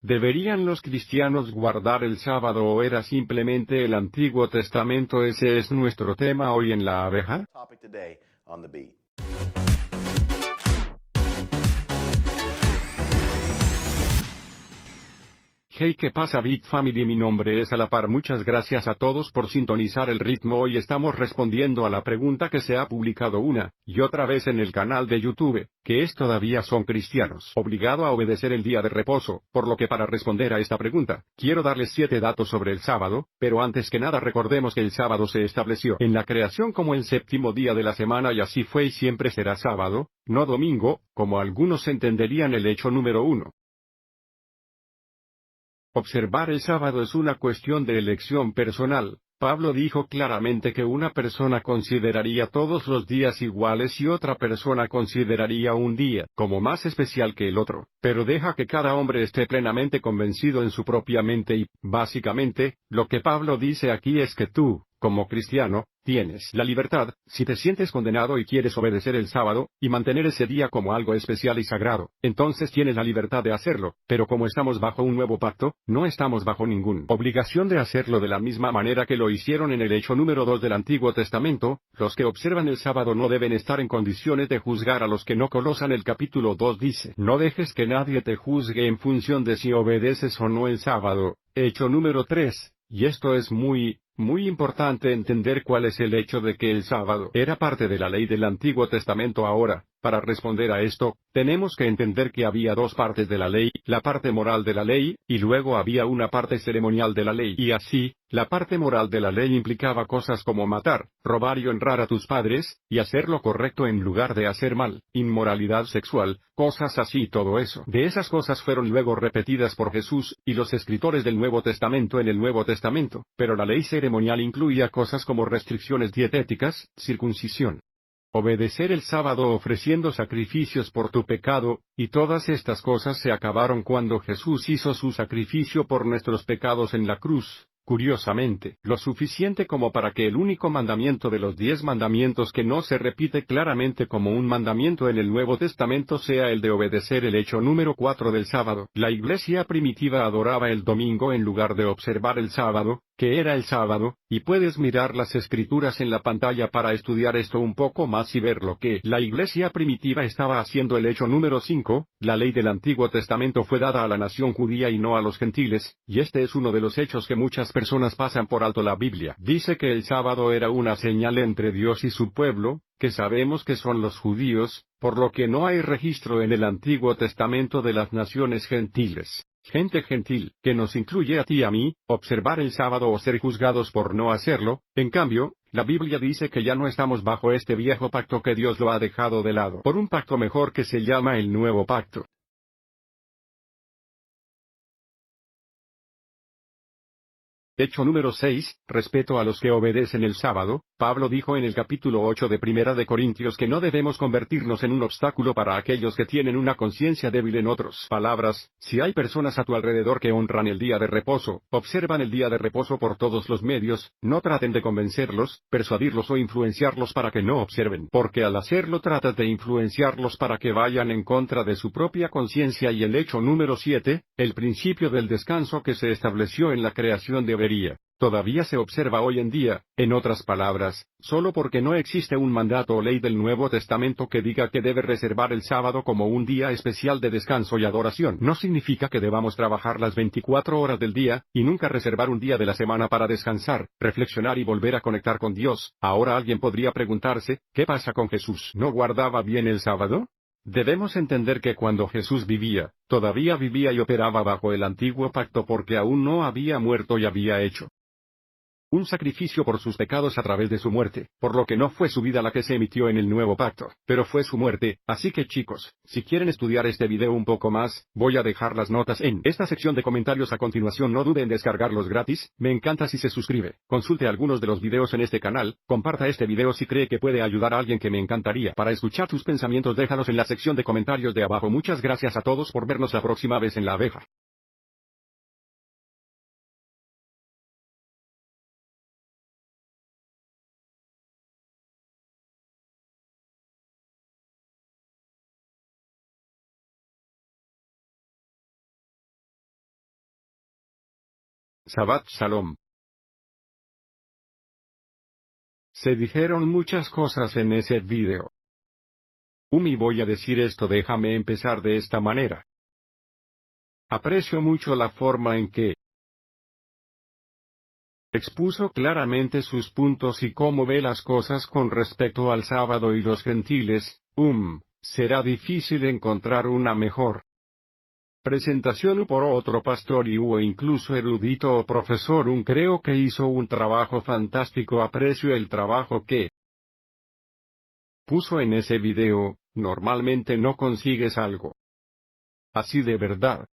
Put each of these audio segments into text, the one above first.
¿Deberían los cristianos guardar el sábado o era simplemente el Antiguo Testamento? Ese es nuestro tema hoy en La Abeja. Topic today on The Beat. Hey, ¿qué pasa, Big Family? Mi nombre es Alapar. Muchas gracias a todos por sintonizar el ritmo. Hoy estamos respondiendo a la pregunta que se ha publicado una y otra vez en el canal de YouTube, que es ¿todavía son cristianos obligados a obedecer el día de reposo? Por lo que para responder a esta pregunta, quiero darles 7 datos sobre el sábado, pero antes que nada recordemos que el sábado se estableció en la creación como el séptimo día de la semana y así fue y siempre será sábado, no domingo, como algunos entenderían el hecho número 1. Observar el sábado es una cuestión de elección personal. Pablo dijo claramente que una persona consideraría todos los días iguales y otra persona consideraría un día como más especial que el otro, pero deja que cada hombre esté plenamente convencido en su propia mente y, básicamente, lo que Pablo dice aquí es que tú, como cristiano, tienes la libertad, si te sientes condenado y quieres obedecer el sábado, y mantener ese día como algo especial y sagrado, entonces tienes la libertad de hacerlo, pero como estamos bajo un nuevo pacto, no estamos bajo ninguna obligación de hacerlo de la misma manera que lo hicieron en el hecho número 2 del Antiguo Testamento. Los que observan el sábado no deben estar en condiciones de juzgar a los que no. Colosan el capítulo 2 dice, no dejes que nadie te juzgue en función de si obedeces o no el sábado. Hecho número 3. Y esto es muy importante entender cuál es el hecho de que el sábado era parte de la ley del Antiguo Testamento. Ahora, para responder a esto, tenemos que entender que había dos partes de la ley, la parte moral de la ley, y luego había una parte ceremonial de la ley. Y así, la parte moral de la ley implicaba cosas como matar, robar y honrar a tus padres, y hacer lo correcto en lugar de hacer mal, inmoralidad sexual, cosas así. Todo eso. De esas cosas fueron luego repetidas por Jesús y los escritores del Nuevo Testamento en el Nuevo Testamento, pero la ley ceremonial incluía cosas como restricciones dietéticas, circuncisión, obedecer el sábado ofreciendo sacrificios por tu pecado, y todas estas cosas se acabaron cuando Jesús hizo su sacrificio por nuestros pecados en la cruz. Curiosamente, lo suficiente como para que el único mandamiento de los 10 mandamientos que no se repite claramente como un mandamiento en el Nuevo Testamento sea el de obedecer el hecho número 4 del sábado. La iglesia primitiva adoraba el domingo en lugar de observar el sábado, que era el sábado, y puedes mirar las escrituras en la pantalla para estudiar esto un poco más y ver lo que la iglesia primitiva estaba haciendo. El hecho número 5, la ley del Antiguo Testamento fue dada a la nación judía y no a los gentiles, y este es uno de los hechos que muchas personas pasan por alto. La Biblia dice que el sábado era una señal entre Dios y su pueblo, que sabemos que son los judíos, por lo que no hay registro en el Antiguo Testamento de las naciones gentiles. Gente gentil, que nos incluye a ti y a mí, observar el sábado o ser juzgados por no hacerlo. En cambio, la Biblia dice que ya no estamos bajo este viejo pacto, que Dios lo ha dejado de lado por un pacto mejor que se llama el Nuevo Pacto. Hecho número 6, respeto a los que obedecen el sábado. Pablo dijo en el capítulo 8 de Primera de Corintios que no debemos convertirnos en un obstáculo para aquellos que tienen una conciencia débil. En otras palabras, si hay personas a tu alrededor que honran el día de reposo, observan el día de reposo por todos los medios, no traten de convencerlos, persuadirlos o influenciarlos para que no observen, porque al hacerlo tratas de influenciarlos para que vayan en contra de su propia conciencia. Y el hecho número 7, el principio del descanso que se estableció en la creación todavía se observa hoy en día. En otras palabras, solo porque no existe un mandato o ley del Nuevo Testamento que diga que debe reservar el sábado como un día especial de descanso y adoración, no significa que debamos trabajar las 24 horas del día, y nunca reservar un día de la semana para descansar, reflexionar y volver a conectar con Dios. Ahora alguien podría preguntarse, ¿qué pasa con Jesús? ¿No guardaba bien el sábado? Debemos entender que cuando Jesús vivía, todavía vivía y operaba bajo el antiguo pacto porque aún no había muerto y había hecho un sacrificio por sus pecados a través de su muerte, por lo que no fue su vida la que se emitió en el nuevo pacto, pero fue su muerte. Así que chicos, si quieren estudiar este video un poco más, voy a dejar las notas en esta sección de comentarios a continuación. No duden en descargarlos gratis. Me encanta si se suscribe, consulte algunos de los videos en este canal, comparta este video si cree que puede ayudar a alguien, que me encantaría. Para escuchar tus pensamientos déjalos en la sección de comentarios de abajo. Muchas gracias a todos por vernos la próxima vez en La Abeja. Shabbat Shalom. Se dijeron muchas cosas en ese video. Y voy a decir esto, déjame empezar de esta manera. Aprecio mucho la forma en que expuso claramente sus puntos y cómo ve las cosas con respecto al sábado y los gentiles. Será difícil encontrar una mejor presentación por otro pastor o incluso erudito o profesor. Creo que hizo un trabajo fantástico. Aprecio el trabajo que puso en ese video. Normalmente no consigues algo así de verdad.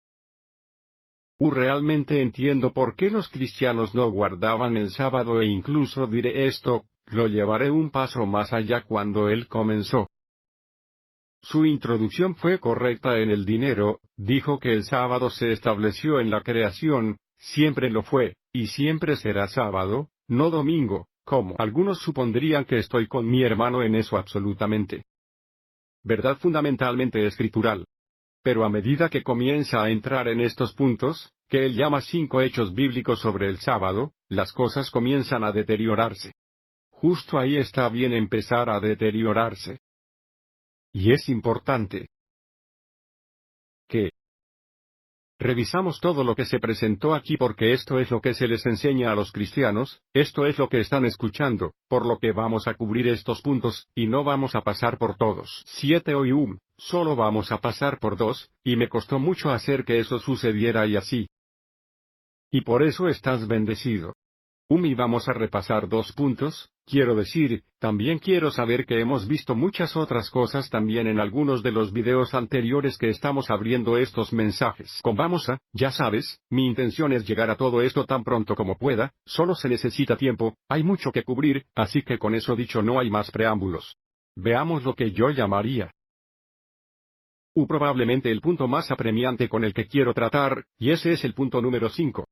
Realmente entiendo por qué los cristianos no guardaban el sábado, e incluso diré esto, lo llevaré un paso más allá. Cuando él comenzó su introducción fue correcta en el dinero, dijo que el sábado se estableció en la creación, siempre lo fue, y siempre será sábado, no domingo, como algunos supondrían que estoy con mi hermano en eso. Absolutamente verdad, fundamentalmente escritural. Pero a medida que comienza a entrar en estos puntos, que él llama 5 hechos bíblicos sobre el sábado, las cosas comienzan a deteriorarse. Justo ahí está bien empezar a deteriorarse. Y es importante que revisamos todo lo que se presentó aquí, porque esto es lo que se les enseña a los cristianos, esto es lo que están escuchando, por lo que vamos a cubrir estos puntos, y no vamos a pasar por todos 7 hoy, solo vamos a pasar por 2, y me costó mucho hacer que eso sucediera y así. Y por eso estás bendecido. Y vamos a repasar 2 puntos, quiero decir, también quiero saber que hemos visto muchas otras cosas también en algunos de los videos anteriores que estamos abriendo estos mensajes. Ya sabes, mi intención es llegar a todo esto tan pronto como pueda, solo se necesita tiempo, hay mucho que cubrir, así que con eso dicho no hay más preámbulos. Veamos lo que yo llamaría probablemente el punto más apremiante con el que quiero tratar, y ese es el punto número 5.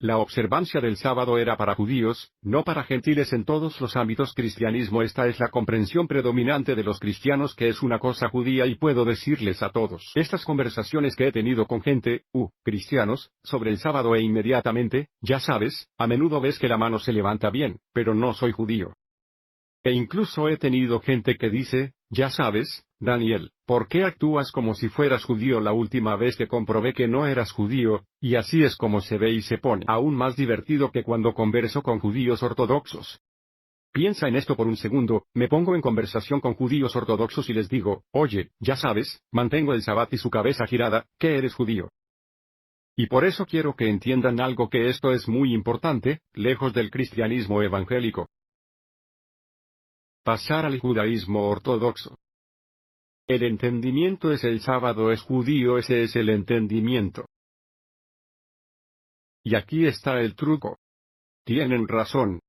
La observancia del sábado era para judíos, no para gentiles en todos los ámbitos. Cristianismo, esta es la comprensión predominante de los cristianos, que es una cosa judía, y puedo decirles a todos estas conversaciones que he tenido con gente, cristianos, sobre el sábado, e inmediatamente, ya sabes, a menudo ves que la mano se levanta bien, pero no soy judío. E incluso he tenido gente que dice, ya sabes, Daniel, ¿por qué actúas como si fueras judío? La última vez que comprobé que no eras judío, y así es como se ve, y se pone aún más divertido que cuando converso con judíos ortodoxos. Piensa en esto por un segundo, me pongo en conversación con judíos ortodoxos y les digo, oye, ya sabes, mantengo el Sabbat, y su cabeza girada, ¿qué eres judío? Y por eso quiero que entiendan algo, que esto es muy importante, lejos del cristianismo evangélico. Pasar al judaísmo ortodoxo. El entendimiento es el sábado es judío, ese es el entendimiento. Y aquí está el truco. Tienen razón.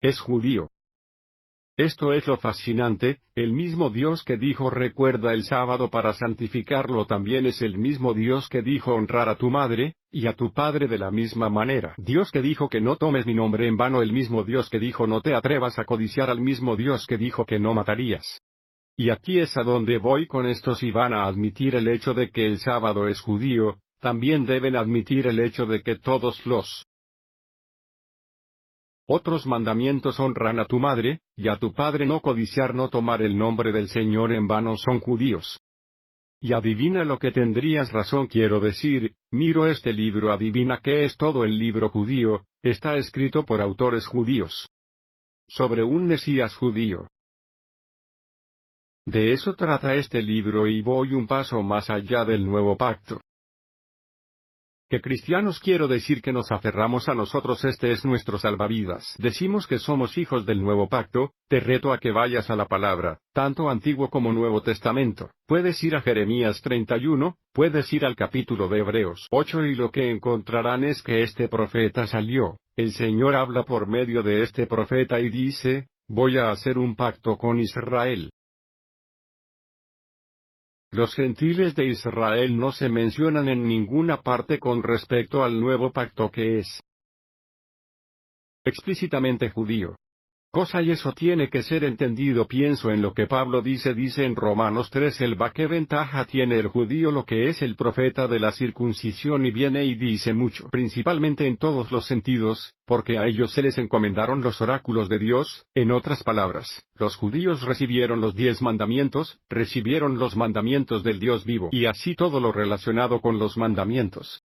Es judío. Esto es lo fascinante, el mismo Dios que dijo recuerda el sábado para santificarlo también es el mismo Dios que dijo honrar a tu madre, y a tu padre de la misma manera. Dios que dijo que no tomes mi nombre en vano, el mismo Dios que dijo no te atrevas a codiciar, al mismo Dios que dijo que no matarías. Y aquí es a donde voy con esto. Si van a admitir el hecho de que el sábado es judío, también deben admitir el hecho de que todos los otros mandamientos, honran a tu madre, y a tu padre, no codiciar, no tomar el nombre del Señor en vano, son judíos. Y adivina lo que tendrías razón, quiero decir, miro este libro, adivina qué es todo el libro judío, está escrito por autores judíos. Sobre un Mesías judío. De eso trata este libro, y voy un paso más allá del nuevo pacto. Que cristianos, quiero decir que nos aferramos a nosotros, este es nuestro salvavidas. Decimos que somos hijos del nuevo pacto. Te reto a que vayas a la palabra, tanto Antiguo como Nuevo Testamento. Puedes ir a Jeremías 31, puedes ir al capítulo de Hebreos 8, y lo que encontrarán es que este profeta salió. El Señor habla por medio de este profeta y dice, voy a hacer un pacto con Israel. Los gentiles de Israel no se mencionan en ninguna parte con respecto al nuevo pacto, que es explícitamente judío. cosa y eso tiene que ser entendido. Pienso en lo que Pablo dice en Romanos 3, ¿qué ventaja tiene el judío lo que es el profeta de la circuncisión? Y viene y dice mucho, principalmente en todos los sentidos, porque a ellos se les encomendaron los oráculos de Dios. En otras palabras, los judíos recibieron los 10 mandamientos, recibieron los mandamientos del Dios vivo, y así todo lo relacionado con los mandamientos.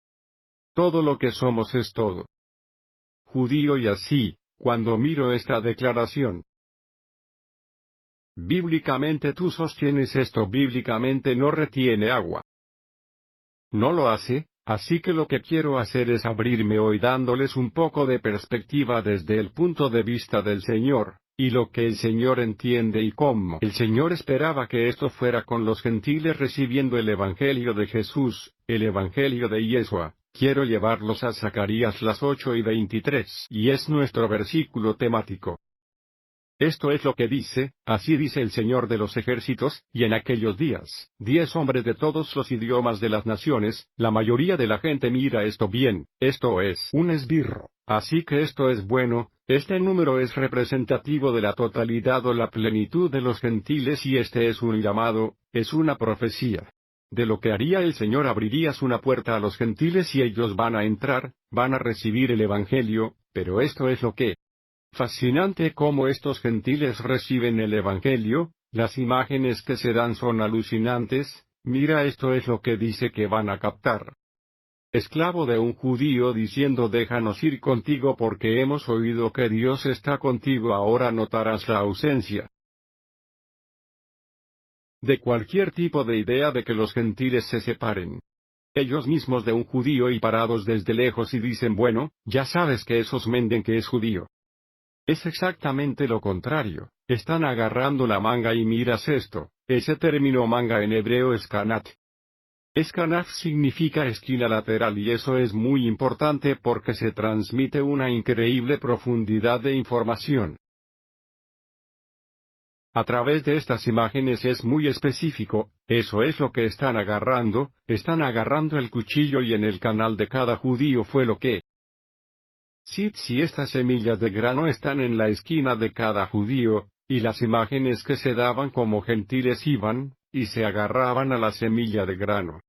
Todo lo que somos es todo judío. Y así, cuando miro esta declaración, bíblicamente tú sostienes esto, bíblicamente no retiene agua. No lo hace, así que lo que quiero hacer es abrirme hoy dándoles un poco de perspectiva desde el punto de vista del Señor, y lo que el Señor entiende y cómo el Señor esperaba que esto fuera con los gentiles recibiendo el Evangelio de Jesús, el Evangelio de Yeshua. Quiero llevarlos a Zacarías las 8:23, y es nuestro versículo temático. Esto es lo que dice, así dice el Señor de los ejércitos, y en aquellos días, 10 hombres de todos los idiomas de las naciones. La mayoría de la gente mira esto bien, esto es un esbirro, así que esto es bueno. Este número es representativo de la totalidad o la plenitud de los gentiles, y este es un llamado, es una profecía de lo que haría el Señor. Abrirías una puerta a los gentiles y ellos van a entrar, van a recibir el Evangelio, pero esto es lo que fascinante cómo estos gentiles reciben el Evangelio. Las imágenes que se dan son alucinantes. Mira, esto es lo que dice que van a captar. Esclavo de un judío diciendo: déjanos ir contigo porque hemos oído que Dios está contigo. Ahora notarás la ausencia de cualquier tipo de idea de que los gentiles se separen ellos mismos de un judío y parados desde lejos y dicen: bueno, ya sabes que esos menden que es judío. Es exactamente lo contrario, están agarrando la manga. Y miras esto, ese término manga en hebreo es kanat. Escanaf significa esquina lateral, y eso es muy importante porque se transmite una increíble profundidad de información. A través de estas imágenes es muy específico, eso es lo que están agarrando el cuchillo, y en el canal de cada judío fue lo que si estas semillas de grano están en la esquina de cada judío, y las imágenes que se daban como gentiles iban, y se agarraban a la semilla de grano.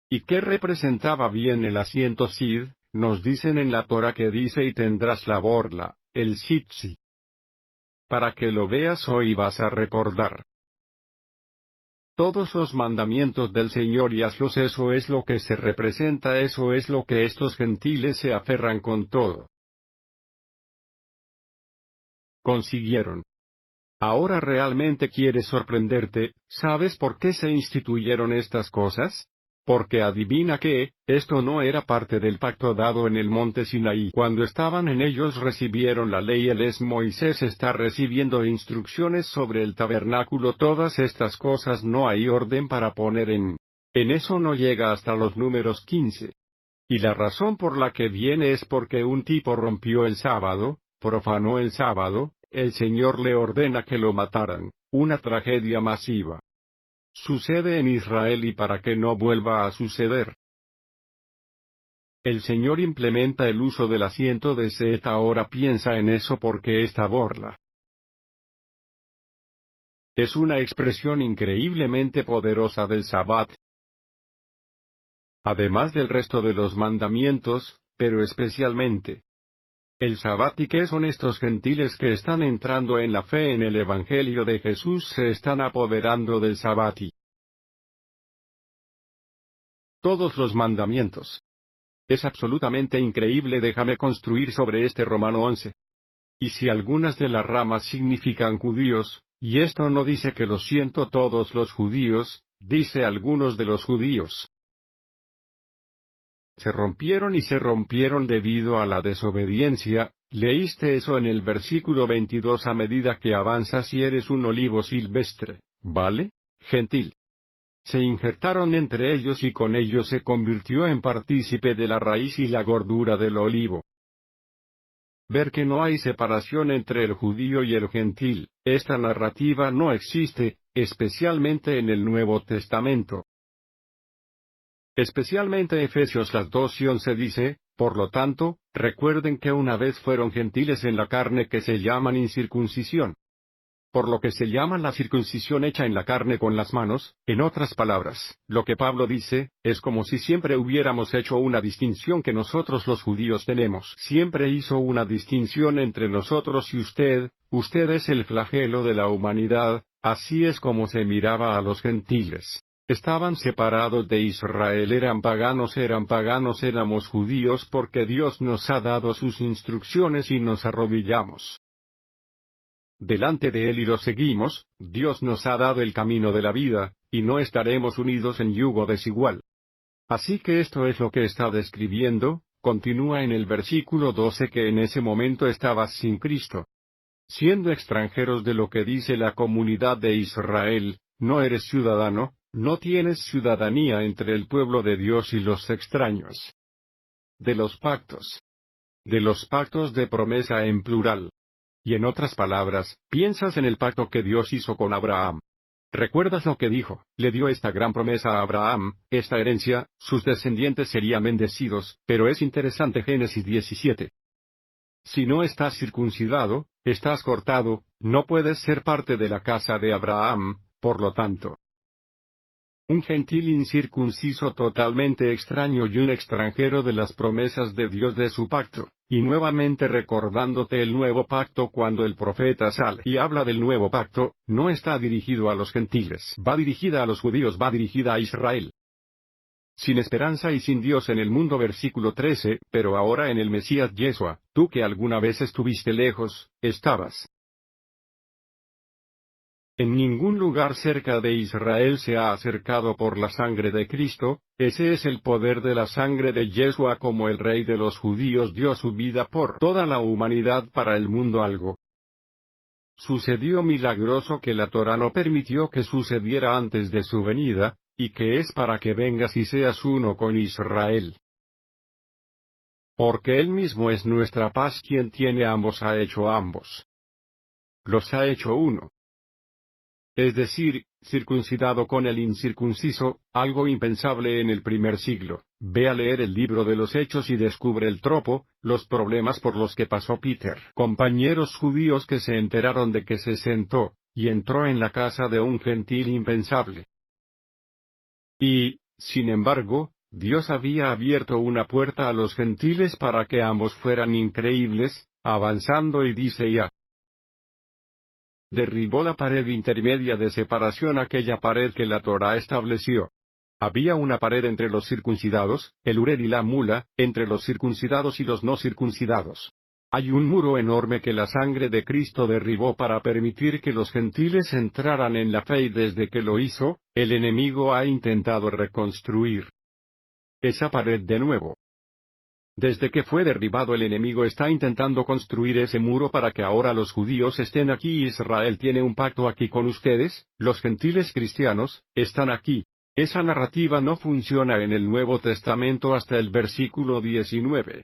¿Y qué representaba bien el asiento sid? Nos dicen en la Torah que dice: y tendrás la borla, el sitsi. Para que lo veas hoy vas a recordar todos los mandamientos del Señor y hazlos. Eso es lo que se representa, eso es lo que estos gentiles se aferran con todo. Consiguieron. Ahora realmente quieres sorprenderte, ¿sabes por qué se instituyeron estas cosas? Porque adivina qué, esto no era parte del pacto dado en el monte Sinaí. Cuando estaban en ellos recibieron la ley. Moisés está recibiendo instrucciones sobre el tabernáculo. Todas estas cosas no hay orden para poner en eso no llega hasta los números 15. Y la razón por la que viene es porque un tipo rompió el sábado, profanó el sábado, el Señor le ordena que lo mataran, una tragedia masiva. Sucede en Israel y para que no vuelva a suceder, el Señor implementa el uso del asiento de seta. Ahora piensa en eso porque esta borla es una expresión increíblemente poderosa del Sabbat, además del resto de los mandamientos, pero especialmente el Sabbat. ¿Y qué son estos gentiles que están entrando en la fe en el Evangelio de Jesús? Se están apoderando del Sabbat y todos los mandamientos. Es absolutamente increíble. Déjame construir sobre este Romano 11. Y si algunas de las ramas significan judíos, y esto no dice que lo siento todos los judíos, dice algunos de los judíos. Se rompieron debido a la desobediencia. Leíste eso en el versículo 22. A medida que avanzas y eres un olivo silvestre, ¿vale? Gentil. Se injertaron entre ellos y con ellos se convirtió en partícipe de la raíz y la gordura del olivo. Ver que no hay separación entre el judío y el gentil. Esta narrativa no existe, especialmente en el Nuevo Testamento. Especialmente Efesios las 2:11 dice: Por lo tanto, recuerden que una vez fueron gentiles en la carne que se llaman incircuncisión. Por lo que se llama la circuncisión hecha en la carne con las manos, en otras palabras, lo que Pablo dice, es como si siempre hubiéramos hecho una distinción que nosotros los judíos tenemos. Siempre hizo una distinción entre nosotros y usted es el flagelo de la humanidad, así es como se miraba a los gentiles. Estaban separados de Israel, eran paganos, éramos judíos porque Dios nos ha dado sus instrucciones y nos arrodillamos delante de Él y lo seguimos. Dios nos ha dado el camino de la vida, y no estaremos unidos en yugo desigual. Así que esto es lo que está describiendo. Continúa en el versículo 12 que en ese momento estabas sin Cristo, siendo extranjeros de lo que dice la comunidad de Israel, no eres ciudadano, no tienes ciudadanía entre el pueblo de Dios y los extraños. De los pactos de promesa en plural. Y en otras palabras, piensas en el pacto que Dios hizo con Abraham. ¿Recuerdas lo que dijo? Le dio esta gran promesa a Abraham, esta herencia, sus descendientes serían bendecidos, pero es interesante Génesis 17. Si no estás circuncidado, estás cortado, no puedes ser parte de la casa de Abraham, por lo tanto. Un gentil incircunciso totalmente extraño y un extranjero de las promesas de Dios de su pacto. Y nuevamente recordándote el nuevo pacto cuando el profeta sale y habla del nuevo pacto, no está dirigido a los gentiles, va dirigida a los judíos, va dirigida a Israel. Sin esperanza y sin Dios en el mundo versículo 13, pero ahora en el Mesías Yeshua, tú que alguna vez estuviste lejos, estabas. En ningún lugar cerca de Israel se ha acercado por la sangre de Cristo. Ese es el poder de la sangre de Yeshua, como el Rey de los judíos dio su vida por toda la humanidad para el mundo. Algo sucedió milagroso que la Torá no permitió que sucediera antes de su venida, y que es para que vengas y seas uno con Israel. Porque Él mismo es nuestra paz, quien tiene ambos ha hecho ambos. Los ha hecho uno. Es decir, circuncidado con el incircunciso, algo impensable en el primer siglo. Ve a leer el libro de los Hechos y descubre el tropo, los problemas por los que pasó Peter. Compañeros judíos que se enteraron de que se sentó, y entró en la casa de un gentil impensable. Y, sin embargo, Dios había abierto una puerta a los gentiles para que ambos fueran increíbles, avanzando y dice ya. Derribó la pared intermedia de separación, aquella pared que la Torá estableció. Había una pared entre los circuncidados, el ured y la mula, entre los circuncidados y los no circuncidados. Hay un muro enorme que la sangre de Cristo derribó para permitir que los gentiles entraran en la fe, y desde que lo hizo, el enemigo ha intentado reconstruir esa pared de nuevo. Desde que fue derribado, el enemigo está intentando construir ese muro para que ahora los judíos estén aquí. Israel tiene un pacto aquí con ustedes, los gentiles cristianos, están aquí. Esa narrativa no funciona en el Nuevo Testamento hasta el versículo 19.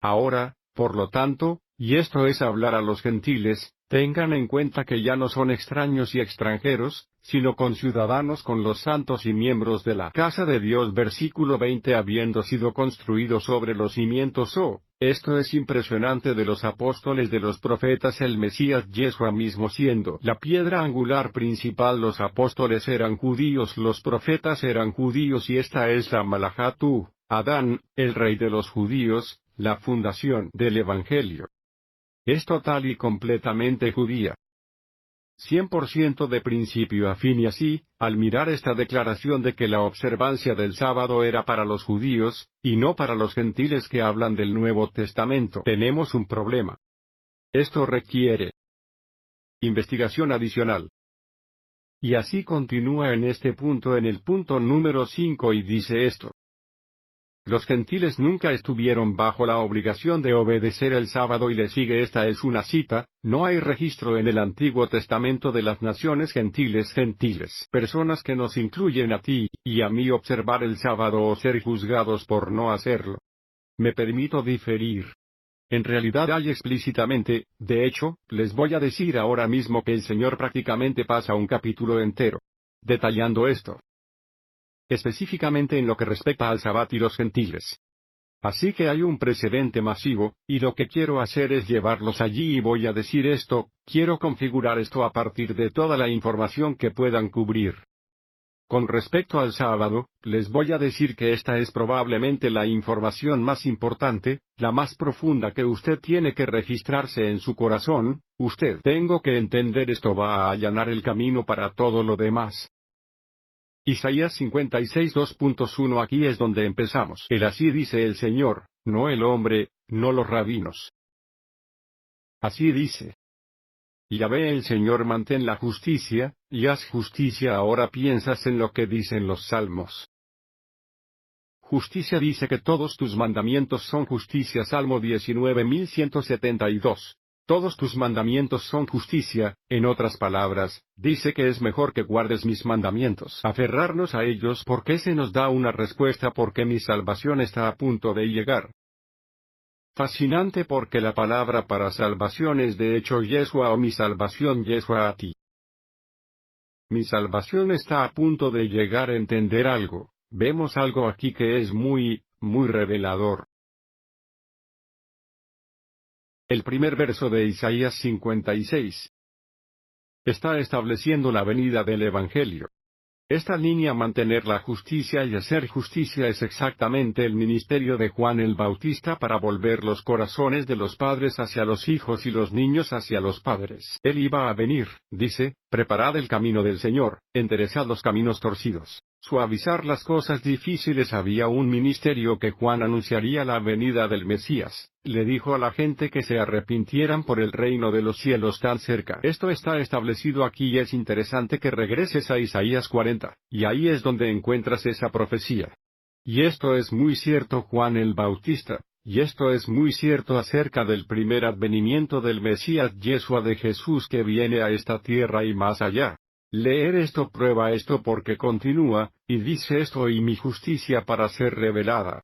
Ahora, por lo tanto, y esto es hablar a los gentiles, tengan en cuenta que ya no son extraños y extranjeros, sino conciudadanos con los santos y miembros de la casa de Dios. Versículo 20. Habiendo sido construidos sobre los cimientos. Esto es impresionante, de los apóstoles, de los profetas, el Mesías Yeshua mismo siendo la piedra angular principal. Los apóstoles eran judíos, los profetas eran judíos, y esta es la Malajatú, Adán, el rey de los judíos, la fundación del Evangelio. Es total y completamente judía. 100% de principio a fin. Y así, al mirar esta declaración de que la observancia del sábado era para los judíos, y no para los gentiles que hablan del Nuevo Testamento, tenemos un problema. Esto requiere investigación adicional. Y así continúa en este punto, en el punto número 5, y dice esto. Los gentiles nunca estuvieron bajo la obligación de obedecer el sábado, y le sigue, esta es una cita, no hay registro en el Antiguo Testamento de las naciones gentiles, personas que nos incluyen a ti y a mí, observar el sábado o ser juzgados por no hacerlo. Me permito diferir. En realidad hay explícitamente, de hecho, les voy a decir ahora mismo que el Señor prácticamente pasa un capítulo entero detallando esto. específicamente en lo que respecta al Sabbat y los gentiles. Así que hay un precedente masivo, y lo que quiero hacer es llevarlos allí y voy a decir esto, quiero configurar esto a partir de toda la información que puedan cubrir. Con respecto al sábado, les voy a decir que esta es probablemente la información más importante, la más profunda que usted tiene que registrarse en su corazón. Tengo que entender esto va a allanar el camino para todo lo demás. Isaías 56 2.1 Aquí es donde empezamos. El así dice el Señor, no el hombre, no los rabinos. Así dice. Yahvé el Señor mantén la justicia, y haz justicia. Ahora piensas en lo que dicen los salmos. Justicia dice que todos tus mandamientos son justicia. Salmo 19.172. Todos tus mandamientos son justicia, en otras palabras, dice que es mejor que guardes mis mandamientos. Aferrarnos a ellos porque se nos da una respuesta porque mi salvación está a punto de llegar. Fascinante porque la palabra para salvación es de hecho Yeshua o mi salvación Yeshua a ti. Mi salvación está a punto de llegar a entender algo. Vemos algo aquí que es muy revelador. El primer verso de Isaías 56 está estableciendo la venida del Evangelio. Esta línea mantener la justicia y hacer justicia es exactamente el ministerio de Juan el Bautista para volver los corazones de los padres hacia los hijos y los niños hacia los padres. Él iba a venir, dice, preparad el camino del Señor, enderezad los caminos torcidos. Suavizar las cosas difíciles. Había un ministerio que Juan anunciaría la venida del Mesías. Le dijo a la gente que se arrepintieran por el reino de los cielos tan cerca. Esto está establecido aquí y es interesante que regreses a Isaías 40, y ahí es donde encuentras esa profecía. Y esto es muy cierto Juan el Bautista, y esto es muy cierto acerca del primer advenimiento del Mesías Yeshua de Jesús que viene a esta tierra y más allá. Leer esto prueba esto porque continúa, y dice esto y mi justicia para ser revelada.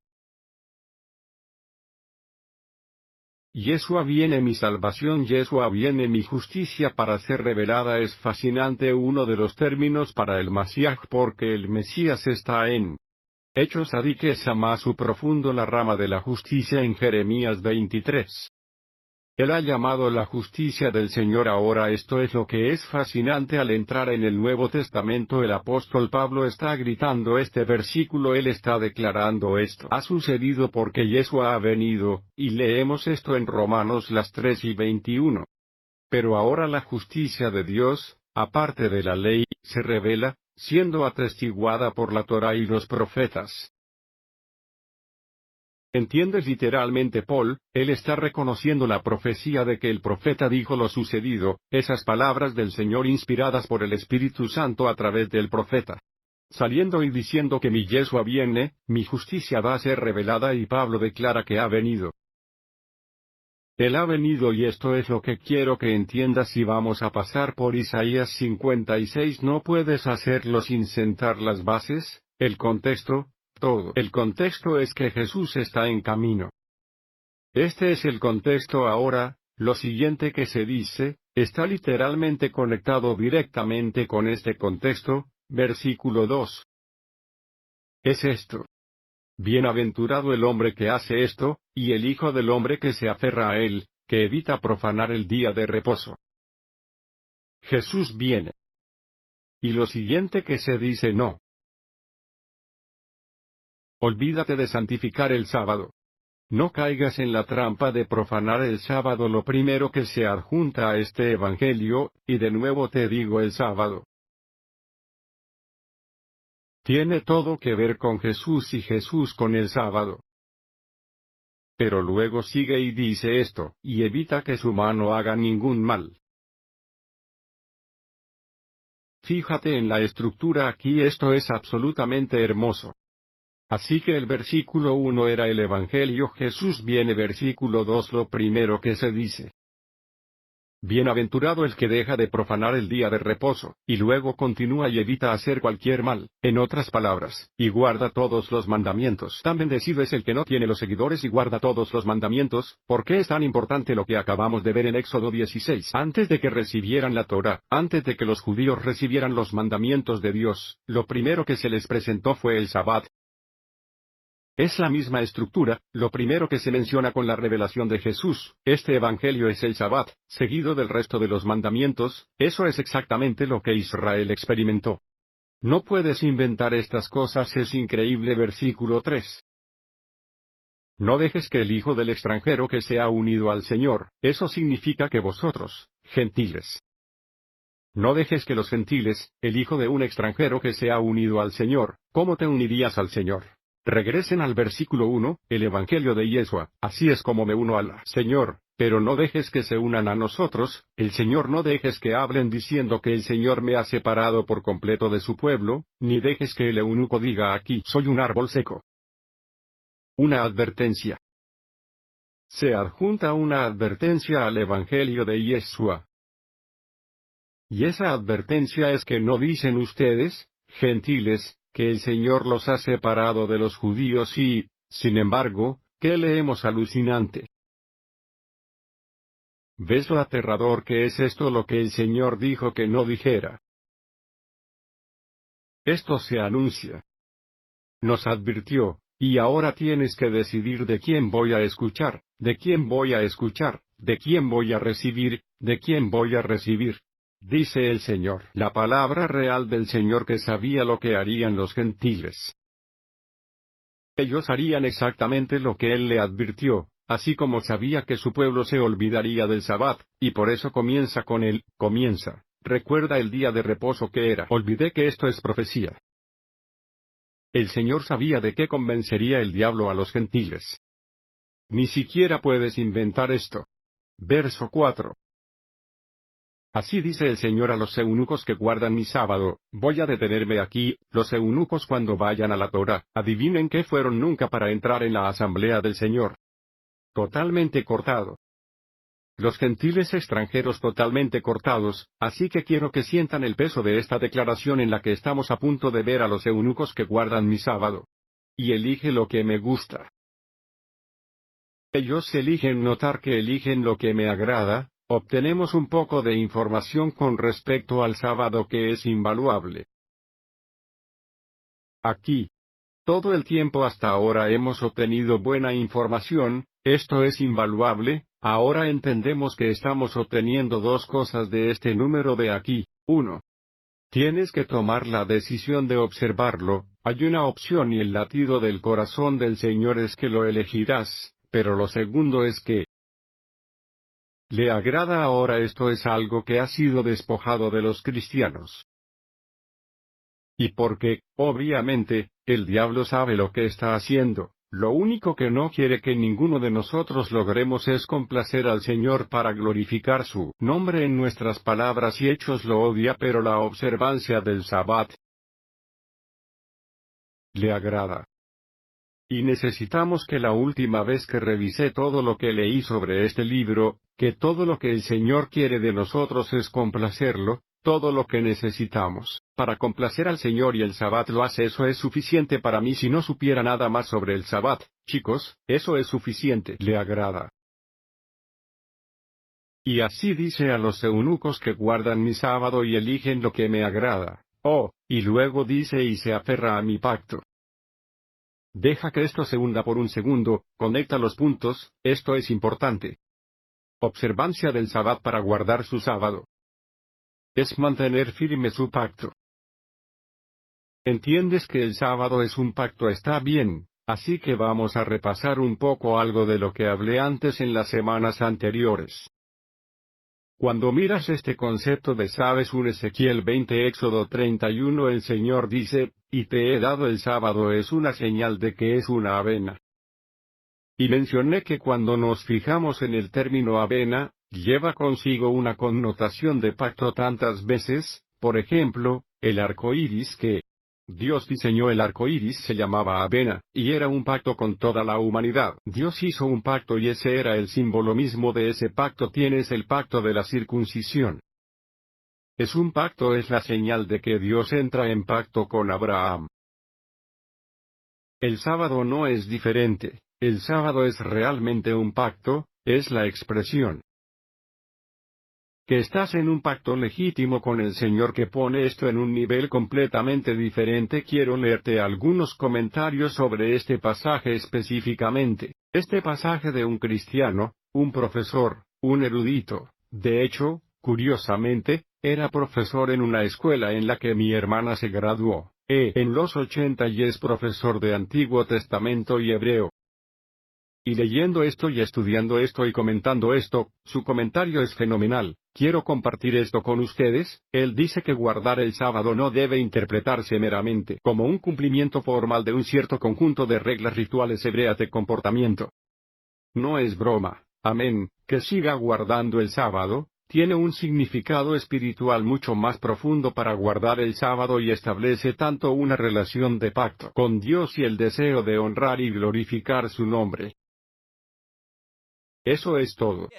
Yeshua viene mi salvación, Yeshua viene mi justicia para ser revelada. Es fascinante uno de los términos para el Mashiach porque el Mesías está en Hechos Sadik es más profundo la rama de la justicia en Jeremías 23. Él ha llamado la justicia del Señor. Ahora esto es lo que es fascinante al entrar en el Nuevo Testamento. El apóstol Pablo está gritando este versículo, él está declarando esto. Ha sucedido porque Yeshua ha venido, y leemos esto en Romanos las 3 y 21. Pero ahora la justicia de Dios, aparte de la ley, se revela, siendo atestiguada por la Torá y los profetas. ¿Entiendes literalmente Paul? Él está reconociendo la profecía de que el profeta dijo lo sucedido, esas palabras del Señor inspiradas por el Espíritu Santo a través del profeta. Saliendo y diciendo que mi Yeshua viene, mi justicia va a ser revelada y Pablo declara que ha venido. Él ha venido y esto es lo que quiero que entiendas y vamos a pasar por Isaías 56. No puedes hacerlo sin sentar las bases, el contexto. Todo el contexto es que Jesús está en camino. Este es el contexto ahora, lo siguiente que se dice, está literalmente conectado directamente con este contexto, versículo 2. Es esto. Bienaventurado el hombre que hace esto, y el hijo del hombre que se aferra a él, que evita profanar el día de reposo. Jesús viene. Y lo siguiente que se dice no. Olvídate de santificar el sábado. No caigas en la trampa de profanar el sábado. Lo primero que se adjunta a este evangelio, y de nuevo te digo el sábado, tiene todo que ver con Jesús y Jesús con el sábado. Pero luego sigue y dice esto, y evita que su mano haga ningún mal. Fíjate en la estructura aquí, esto es absolutamente hermoso. Así que el versículo 1 era el Evangelio, Jesús viene. Versículo 2 lo primero que se dice. Bienaventurado el que deja de profanar el día de reposo, y luego continúa y evita hacer cualquier mal, en otras palabras, y guarda todos los mandamientos. Tan bendecido es el que no tiene los seguidores y guarda todos los mandamientos. ¿Por qué es tan importante lo que acabamos de ver en Éxodo 16? Antes de que recibieran la Torá, antes de que los judíos recibieran los mandamientos de Dios, lo primero que se les presentó fue el Sabbat. Es la misma estructura, lo primero que se menciona con la revelación de Jesús. Este evangelio es el Sabbat, seguido del resto de los mandamientos. Eso es exactamente lo que Israel experimentó. No puedes inventar estas cosas, es increíble. Versículo 3. No dejes que el hijo del extranjero que se ha unido al Señor, eso significa que vosotros, gentiles. No dejes que los gentiles, el hijo de un extranjero que se ha unido al Señor, ¿cómo te unirías al Señor? Regresen al versículo 1, el Evangelio de Yeshua, así es como me uno al Señor, pero no dejes que se unan a nosotros, el Señor. No dejes que hablen diciendo que el Señor me ha separado por completo de su pueblo, ni dejes que el eunuco diga aquí, soy un árbol seco. Una advertencia. Se adjunta una advertencia al Evangelio de Yeshua. Y esa advertencia es que no dicen ustedes, gentiles, que el Señor los ha separado de los judíos y, sin embargo, ¿qué leemos alucinante? ¿Ves lo aterrador que es esto? Lo que el Señor dijo que no dijera. Esto se anuncia. Nos advirtió, y ahora tienes que decidir de quién voy a escuchar, de quién voy a escuchar, de quién voy a recibir, de quién voy a recibir. Dice el Señor, la palabra real del Señor, que sabía lo que harían los gentiles. Ellos harían exactamente lo que Él le advirtió, así como sabía que su pueblo se olvidaría del Sabbat, y por eso comienza con él, recuerda el día de reposo que era. Olvidé que esto es profecía. El Señor sabía de qué convencería el diablo a los gentiles. Ni siquiera puedes inventar esto. Verso 4. Así dice el Señor a los eunucos que guardan mi sábado. Voy a detenerme aquí. Los eunucos, cuando vayan a la Torá, adivinen qué fueron nunca para entrar en la asamblea del Señor. Totalmente cortado. Los gentiles extranjeros totalmente cortados, así que quiero que sientan el peso de esta declaración en la que estamos a punto de ver a los eunucos que guardan mi sábado. Y elige lo que me gusta. Ellos eligen notar que eligen lo que me agrada. Obtenemos un poco de información con respecto al sábado que es invaluable. Aquí. Todo el tiempo hasta ahora hemos obtenido buena información, esto es invaluable. Ahora entendemos que estamos obteniendo dos cosas de este número de aquí. 1. Tienes que tomar la decisión de observarlo. Hay una opción y el latido del corazón del Señor es que lo elegirás, pero lo segundo es que le agrada ahora. Esto es algo que ha sido despojado de los cristianos. Y porque, obviamente, el diablo sabe lo que está haciendo. Lo único que no quiere que ninguno de nosotros logremos es complacer al Señor para glorificar su nombre en nuestras palabras y hechos. Lo odia, pero la observancia del Sabbat le agrada. Y necesitamos que la última vez que revisé todo lo que leí sobre este libro, que todo lo que el Señor quiere de nosotros es complacerlo. Todo lo que necesitamos para complacer al Señor y el Sabbat lo hace. Eso es suficiente para mí. Si no supiera nada más sobre el Sabbat, chicos, eso es suficiente. Le agrada. Y así dice a los eunucos que guardan mi sábado y eligen lo que me agrada. Oh, y luego dice y se aferra a mi pacto. Deja que esto se hunda por un segundo, conecta los puntos, esto es importante. Observancia del Sabbat para guardar su sábado. Es mantener firme su pacto. ¿Entiendes que el sábado es un pacto? Está bien, así que vamos a repasar un poco algo de lo que hablé antes en las semanas anteriores. Cuando miras este concepto de sabes un Ezequiel 20, Éxodo 31, el Señor dice, y te he dado el sábado, es una señal de que es una avena. Y mencioné que cuando nos fijamos en el término avena, lleva consigo una connotación de pacto tantas veces. Por ejemplo, el arco iris que Dios diseñó el arco iris, se llamaba Avena, y era un pacto con toda la humanidad. Dios hizo un pacto y ese era el símbolo mismo de ese pacto. Tienes el pacto de la circuncisión. Es un pacto, es la señal de que Dios entra en pacto con Abraham. El sábado no es diferente, el sábado es realmente un pacto, es la expresión que estás en un pacto legítimo con el Señor que pone esto en un nivel completamente diferente. Quiero leerte algunos comentarios sobre este pasaje específicamente. Este pasaje de un cristiano, un profesor, un erudito, de hecho, curiosamente, era profesor en una escuela en la que mi hermana se graduó, en los 80 y es profesor de Antiguo Testamento y Hebreo. Y leyendo esto y estudiando esto y comentando esto, su comentario es fenomenal. Quiero compartir esto con ustedes. Él dice que guardar el sábado no debe interpretarse meramente como un cumplimiento formal de un cierto conjunto de reglas rituales hebreas de comportamiento. No es broma, amén, que siga guardando el sábado, tiene un significado espiritual mucho más profundo para guardar el sábado y establece tanto una relación de pacto con Dios y el deseo de honrar y glorificar su nombre. Eso es todo.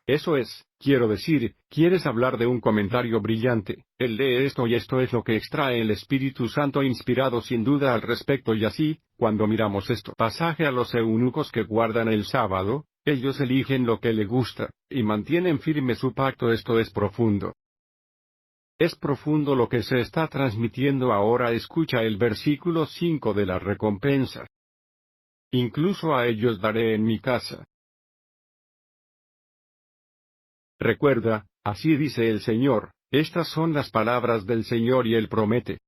Eso es, quiero decir, quieres hablar de un comentario brillante, él lee esto y esto es lo que extrae el Espíritu Santo inspirado sin duda al respecto y así, cuando miramos esto pasaje a los eunucos que guardan el sábado, ellos eligen lo que le gusta, y mantienen firme su pacto. Esto es profundo. Es profundo lo que se está transmitiendo ahora. Escucha el versículo 5 de la recompensa. Incluso a ellos daré en mi casa. Recuerda, así dice el Señor, estas son las palabras del Señor y Él promete.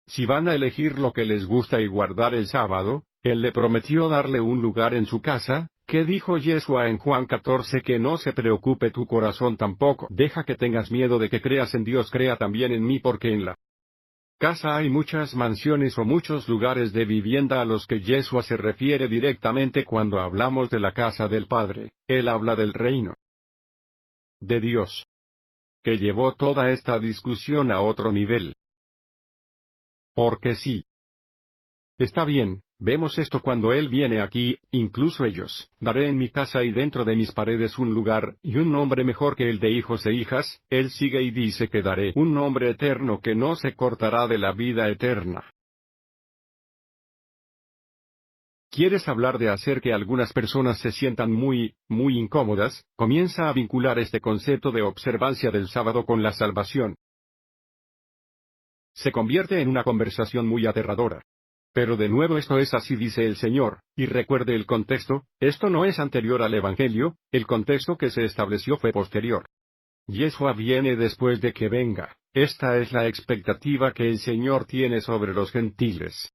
Si van a elegir lo que les gusta y guardar el sábado, Él le prometió darle un lugar en su casa. ¿Qué dijo Yeshua en Juan 14? Que no se preocupe tu corazón tampoco. Deja que tengas miedo de que creas en Dios, crea también en mí, porque en la casa hay muchas mansiones o muchos lugares de vivienda a los que Yeshua se refiere directamente cuando hablamos de la casa del Padre. Él habla del reino de Dios, que llevó toda esta discusión a otro nivel. Porque sí. Está bien, vemos esto cuando Él viene aquí, incluso ellos, daré en mi casa y dentro de mis paredes un lugar, y un nombre mejor que el de hijos e hijas. Él sigue y dice que daré un nombre eterno que no se cortará de la vida eterna. ¿Quieres hablar de hacer que algunas personas se sientan muy incómodas? Comienza a vincular este concepto de observancia del sábado con la salvación. Se convierte en una conversación muy aterradora. Pero de nuevo esto es así dice el Señor, y recuerde el contexto, esto no es anterior al Evangelio, el contexto que se estableció fue posterior. Yeshua viene después de que venga, esta es la expectativa que el Señor tiene sobre los gentiles.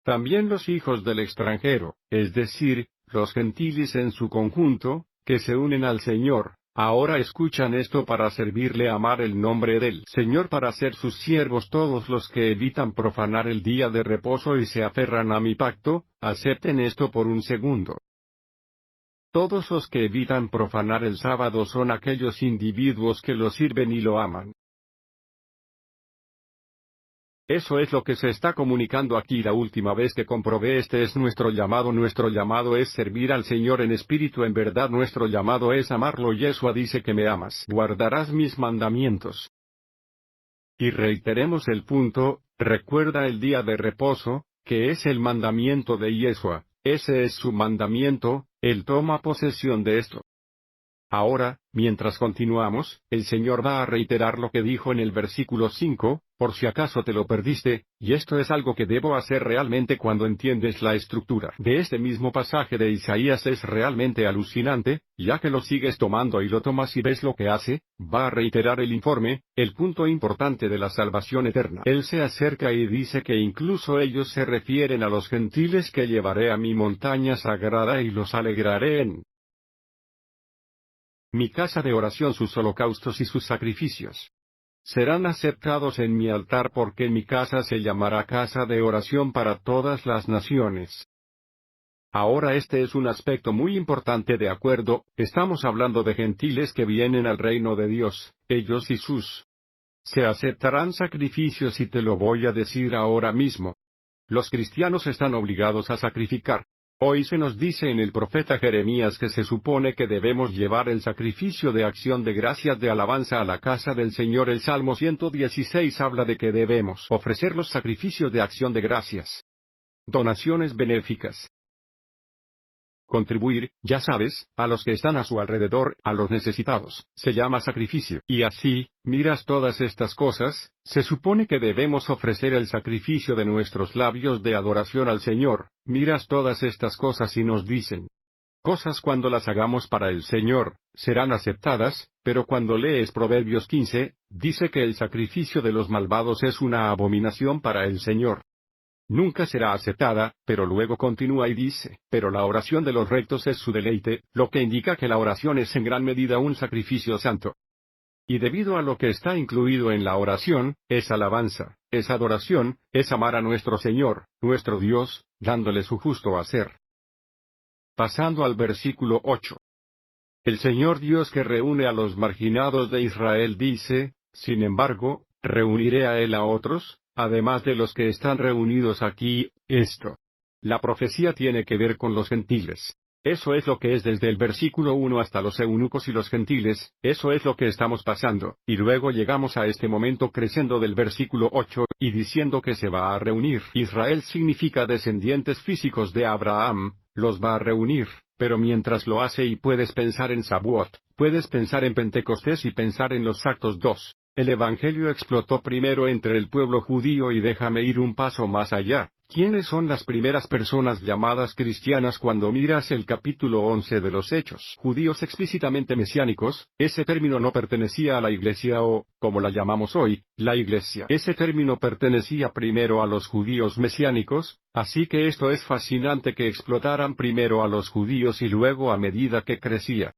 También los hijos del extranjero, es decir, los gentiles en su conjunto, que se unen al Señor, ahora escuchan esto para servirle, amar el nombre del Señor, para ser sus siervos. Todos los que evitan profanar el día de reposo y se aferran a mi pacto, acepten esto por un segundo. Todos los que evitan profanar el sábado son aquellos individuos que lo sirven y lo aman. Eso es lo que se está comunicando aquí. La última vez que comprobé este es nuestro llamado es servir al Señor en espíritu, en verdad nuestro llamado es amarlo. Yeshua dice que me amas, guardarás mis mandamientos. Y reiteremos el punto, recuerda el día de reposo, que es el mandamiento de Yeshua, ese es su mandamiento, Él toma posesión de esto. Ahora, mientras continuamos, el Señor va a reiterar lo que dijo en el versículo 5, por si acaso te lo perdiste, y esto es algo que debo hacer realmente cuando entiendes la estructura de este mismo pasaje de Isaías. Es realmente alucinante, ya que lo sigues tomando y lo tomas y ves lo que hace, va a reiterar el informe, el punto importante de la salvación eterna. Él se acerca y dice que incluso ellos se refieren a los gentiles que llevaré a mi montaña sagrada y los alegraré en mi casa de oración. Sus holocaustos y sus sacrificios serán aceptados en mi altar, porque mi casa se llamará casa de oración para todas las naciones. Ahora este es un aspecto muy importante, de acuerdo, estamos hablando de gentiles que vienen al reino de Dios, ellos y sus. Se aceptarán sacrificios y te lo voy a decir ahora mismo. Los cristianos están obligados a sacrificar. Hoy se nos dice en el profeta Jeremías que se supone que debemos llevar el sacrificio de acción de gracias de alabanza a la casa del Señor. El Salmo 116 habla de que debemos ofrecer los sacrificios de acción de gracias. Donaciones benéficas. Contribuir, ya sabes, a los que están a su alrededor, a los necesitados, se llama sacrificio. Y así, miras todas estas cosas, se supone que debemos ofrecer el sacrificio de nuestros labios de adoración al Señor, miras todas estas cosas y nos dicen. Cosas cuando las hagamos para el Señor, serán aceptadas, pero cuando lees Proverbios 15, dice que el sacrificio de los malvados es una abominación para el Señor. Nunca será aceptada, pero luego continúa y dice, pero la oración de los rectos es su deleite, lo que indica que la oración es en gran medida un sacrificio santo. Y debido a lo que está incluido en la oración, es alabanza, es adoración, es amar a nuestro Señor, nuestro Dios, dándole su justo hacer. Pasando al versículo 8. El Señor Dios que reúne a los marginados de Israel dice, sin embargo, reuniré a él a otros, además de los que están reunidos aquí, esto. La profecía tiene que ver con los gentiles. Eso es lo que es desde el versículo 1 hasta los eunucos y los gentiles, eso es lo que estamos pasando, y luego llegamos a este momento creciendo del versículo 8, y diciendo que se va a reunir. Israel significa descendientes físicos de Abraham, los va a reunir, pero mientras lo hace y puedes pensar en Shavuot, puedes pensar en Pentecostés y pensar en los Actos 2. El Evangelio explotó primero entre el pueblo judío y déjame ir un paso más allá. ¿Quiénes son las primeras personas llamadas cristianas cuando miras el capítulo 11 de los Hechos? Judíos explícitamente mesiánicos, ese término no pertenecía a la iglesia o, como la llamamos hoy, la iglesia. Ese término pertenecía primero a los judíos mesiánicos, así que esto es fascinante que explotaran primero a los judíos y luego a medida que crecía.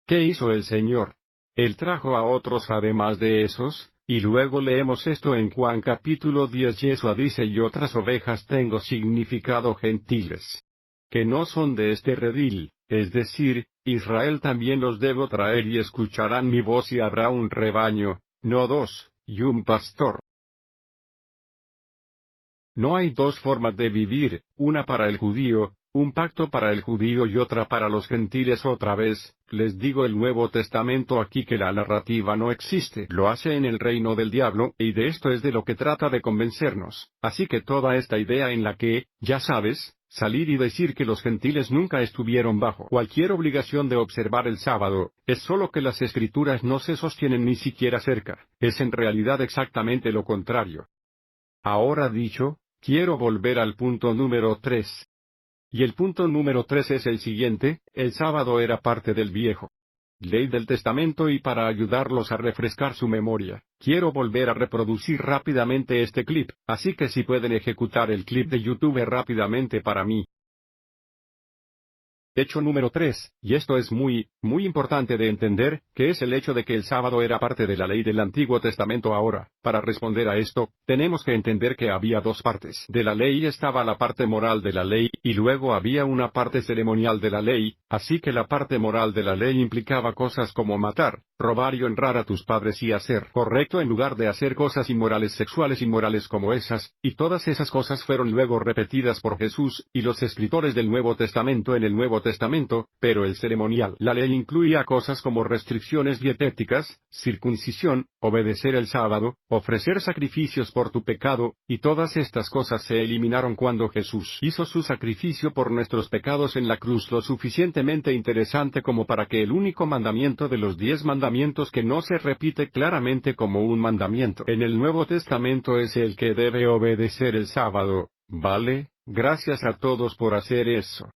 ¿Qué hizo el Señor? Él trajo a otros además de esos, y luego leemos esto en Juan capítulo 10. Yeshua dice y otras ovejas tengo significado gentiles. Que no son de este redil, es decir, Israel también los debo traer y escucharán mi voz y habrá un rebaño, no dos, y un pastor. No hay dos formas de vivir, una para el judío, un pacto para el judío y otra para los gentiles. Otra vez, les digo el Nuevo Testamento aquí que la narrativa no existe. Lo hace en el reino del diablo, y de esto es de lo que trata de convencernos. Así que toda esta idea en la que, ya sabes, salir y decir que los gentiles nunca estuvieron bajo cualquier obligación de observar el sábado, es solo que las escrituras no se sostienen ni siquiera cerca. Es en realidad exactamente lo contrario. Ahora dicho, quiero volver al punto número 3. Y el punto número 3 es el siguiente: el sábado era parte del viejo ley del testamento y para ayudarlos a refrescar su memoria, quiero volver a reproducir rápidamente este clip, así que si pueden ejecutar el clip de YouTube rápidamente para mí. Hecho número 3, y esto es muy importante de entender, que es el hecho de que el sábado era parte de la ley del Antiguo Testamento. Ahora, para responder a esto, tenemos que entender que había dos partes. De la ley estaba la parte moral de la ley, y luego había una parte ceremonial de la ley, así que la parte moral de la ley implicaba cosas como matar, robar y honrar a tus padres y hacer correcto en lugar de hacer cosas inmorales, sexuales inmorales como esas, y todas esas cosas fueron luego repetidas por Jesús y los escritores del Nuevo Testamento en el Nuevo Testamento, pero el ceremonial, la ley incluía cosas como restricciones dietéticas, circuncisión, obedecer el sábado, ofrecer sacrificios por tu pecado, y todas estas cosas se eliminaron cuando Jesús hizo su sacrificio por nuestros pecados en la cruz, lo suficientemente interesante como para que el único mandamiento de los 10 mandamientos que no se repite claramente como un mandamiento en el Nuevo Testamento es el que debe obedecer el sábado, ¿vale? Gracias a todos por hacer eso.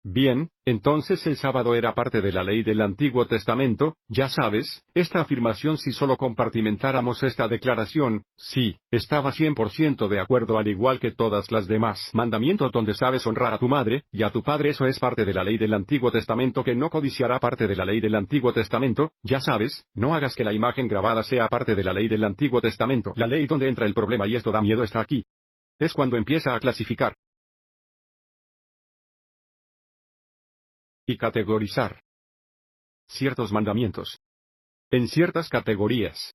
Bien, entonces el sábado era parte de la ley del Antiguo Testamento, ya sabes, esta afirmación, si solo compartimentáramos esta declaración, sí, estaba 100% de acuerdo, al igual que todas las demás mandamientos donde sabes honrar a tu madre y a tu padre, eso es parte de la ley del Antiguo Testamento. Que no codiciará, parte de la ley del Antiguo Testamento, ya sabes, no hagas que la imagen grabada sea parte de la ley del Antiguo Testamento. La ley donde entra el problema, y esto da miedo, está aquí. Es cuando empieza a clasificar. y categorizar ciertos mandamientos en ciertas categorías.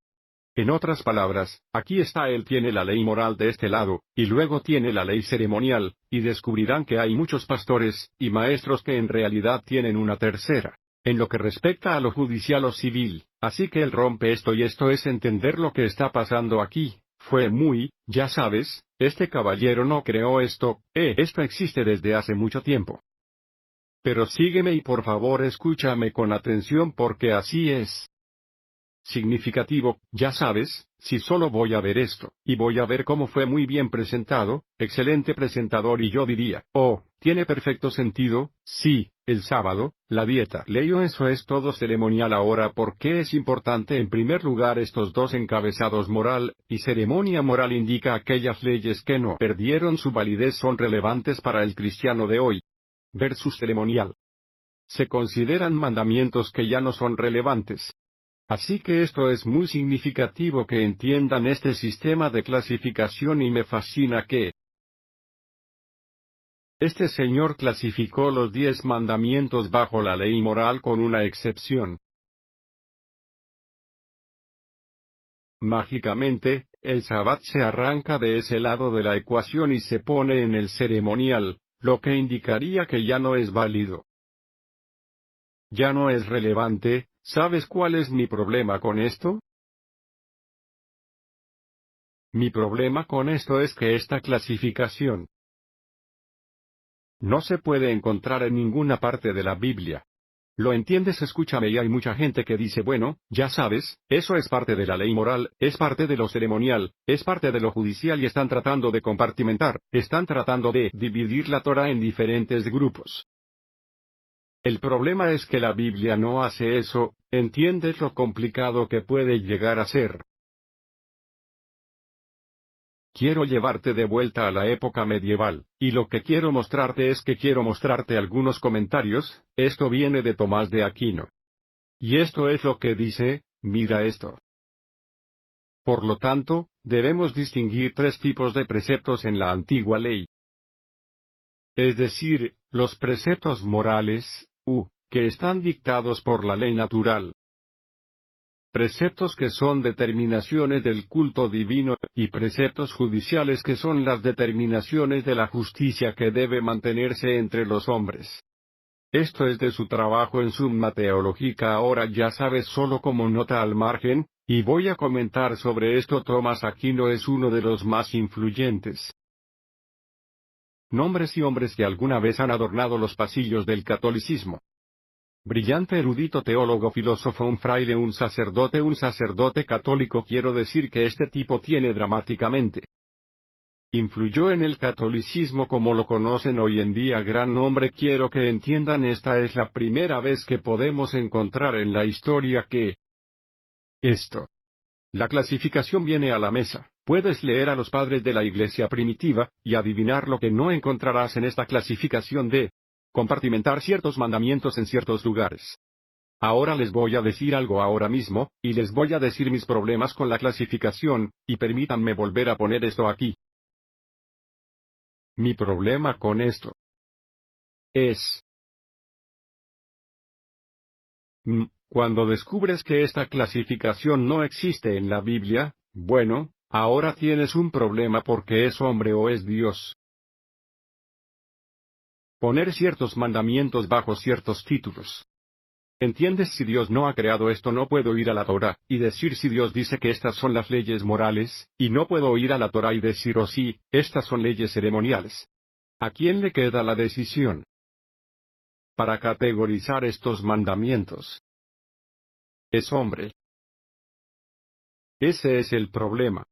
En otras palabras, aquí está él tiene la ley moral de este lado, y luego tiene la ley ceremonial, y descubrirán que hay muchos pastores y maestros que en realidad tienen una tercera, en lo que respecta a lo judicial o civil, así que él rompe esto y esto es entender lo que está pasando aquí. Fue muy, ya sabes, este caballero no creó esto, esto existe desde hace mucho tiempo. Pero sígueme y por favor escúchame con atención porque así es significativo, ya sabes, si solo voy a ver esto, y voy a ver cómo fue muy bien presentado, excelente presentador y yo diría, oh, tiene perfecto sentido, sí, el sábado, la dieta. Leo eso es todo ceremonial ahora porque es importante en primer lugar estos dos encabezados moral y ceremonia moral indica aquellas leyes que no perdieron su validez son relevantes para el cristiano de hoy. Versus ceremonial. Se consideran mandamientos que ya no son relevantes. Así que esto es muy significativo que entiendan este sistema de clasificación y me fascina que este señor clasificó los 10 mandamientos bajo la ley moral con una excepción. Mágicamente, el Sabbat se arranca de ese lado de la ecuación y se pone en el ceremonial, lo que indicaría que ya no es válido. Ya no es relevante. ¿Sabes cuál es mi problema con esto? Mi problema con esto es que esta clasificación no se puede encontrar en ninguna parte de la Biblia. ¿Lo entiendes? Escúchame, y hay mucha gente que dice, bueno, ya sabes, eso es parte de la ley moral, es parte de lo ceremonial, es parte de lo judicial y están tratando de compartimentar, están tratando de dividir la Torah en diferentes grupos. El problema es que la Biblia no hace eso, ¿entiendes lo complicado que puede llegar a ser? Quiero llevarte de vuelta a la época medieval, y lo que quiero mostrarte es que quiero mostrarte algunos comentarios, esto viene de Tomás de Aquino. Y esto es lo que dice, mira esto. Por lo tanto, debemos distinguir tres tipos de preceptos en la antigua ley. Es decir, los preceptos morales, que están dictados por la ley natural. Preceptos que son determinaciones del culto divino, y preceptos judiciales que son las determinaciones de la justicia que debe mantenerse entre los hombres. Esto es de su trabajo en Summa Theologica ahora ya sabes solo como nota al margen, y voy a comentar sobre esto Tomás Aquino es uno de los más influyentes nombres y hombres que alguna vez han adornado los pasillos del catolicismo. Brillante erudito teólogo filósofo un fraile un sacerdote católico quiero decir que este tipo tiene dramáticamente. Influyó en el catolicismo como lo conocen hoy en día gran nombre quiero que entiendan esta es la primera vez que podemos encontrar en la historia que esto. La clasificación viene a la mesa. Puedes leer a los padres de la iglesia primitiva, y adivinar lo que no encontrarás en esta clasificación de compartimentar ciertos mandamientos en ciertos lugares. Ahora les voy a decir algo ahora mismo, y les voy a decir mis problemas con la clasificación, y permítanme volver a poner esto aquí. Mi problema con esto es cuando descubres que esta clasificación no existe en la Biblia, bueno, ahora tienes un problema porque es hombre o es Dios. Poner ciertos mandamientos bajo ciertos títulos. ¿Entiendes? Si Dios no ha creado esto no puedo ir a la Torah, y decir si Dios dice que estas son las leyes morales, y no puedo ir a la Torah y decir oh sí, estas son leyes ceremoniales. ¿A quién le queda la decisión para categorizar estos mandamientos? Es hombre. Ese es el problema.